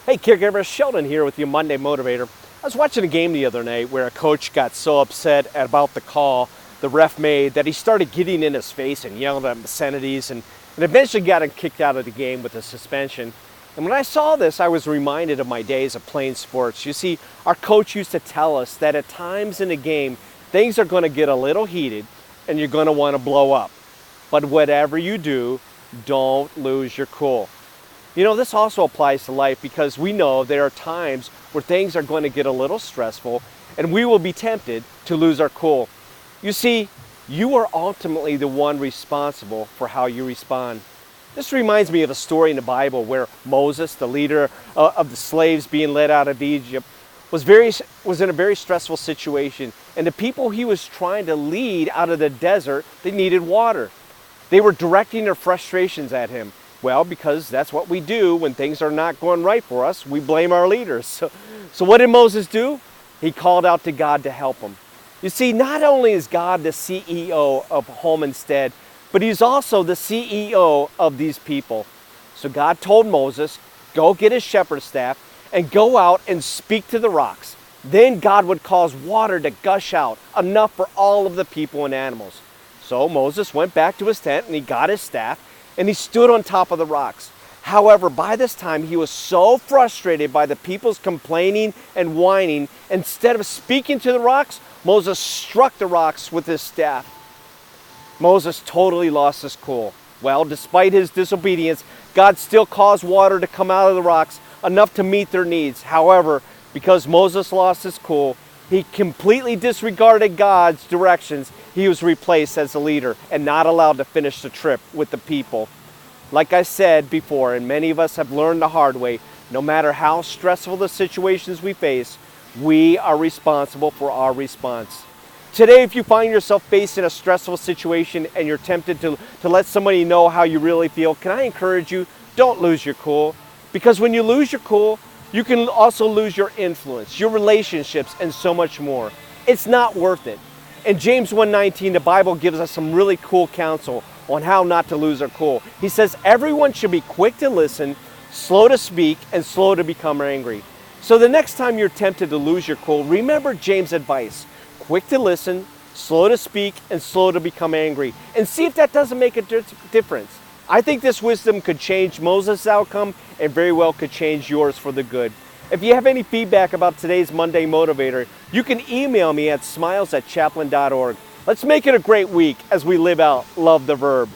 Hey caregiver, Sheldon here with your Monday Motivator. I was watching a game the other night where a coach got so upset about the call the ref made that he started getting in his face and yelling at obscenities and eventually got him kicked out of the game with a suspension. And when I saw this, I was reminded of my days of playing sports. You see, our coach used to tell us that at times in the game, things are going to get a little heated and you're going to want to blow up. But whatever you do, don't lose your cool. You know, this also applies to life because we know there are times where things are going to get a little stressful and we will be tempted to lose our cool. You see, you are ultimately the one responsible for how you respond. This reminds me of a story in the Bible where Moses, the leader of the slaves being led out of Egypt, was in a very stressful situation, and the people he was trying to lead out of the desert, they needed water. They were directing their frustrations at him. Well, because that's what we do when things are not going right for us. We blame our leaders. So what did Moses do? He called out to God to help him. You see, not only is God the CEO of Home Instead, but he's also the CEO of these people. So God told Moses, go get his shepherd's staff and go out and speak to the rocks. Then God would cause water to gush out, enough for all of the people and animals. So Moses went back to his tent and he got his staff and he stood on top of the rocks. However, by this time, he was so frustrated by the people's complaining and whining, instead of speaking to the rocks, Moses struck the rocks with his staff. Moses totally lost his cool. Well, despite his disobedience, God still caused water to come out of the rocks, enough to meet their needs. However, because Moses lost his cool, he completely disregarded God's directions. He was replaced as a leader and not allowed to finish the trip with the people. Like I said before, and many of us have learned the hard way, no matter how stressful the situations we face, we are responsible for our response. Today, if you find yourself facing a stressful situation and you're tempted to let somebody know how you really feel, can I encourage you, don't lose your cool. Because when you lose your cool, you can also lose your influence, your relationships, and so much more. It's not worth it. In James 1:19, the Bible gives us some really cool counsel on how not to lose our cool. He says, everyone should be quick to listen, slow to speak, and slow to become angry. So the next time you're tempted to lose your cool, remember James' advice. Quick to listen, slow to speak, and slow to become angry. And see if that doesn't make a difference. I think this wisdom could change Moses' outcome and very well could change yours for the good. If you have any feedback about today's Monday Motivator, you can email me at smiles@chaplain.org. Let's make it a great week as we live out Love the Verb.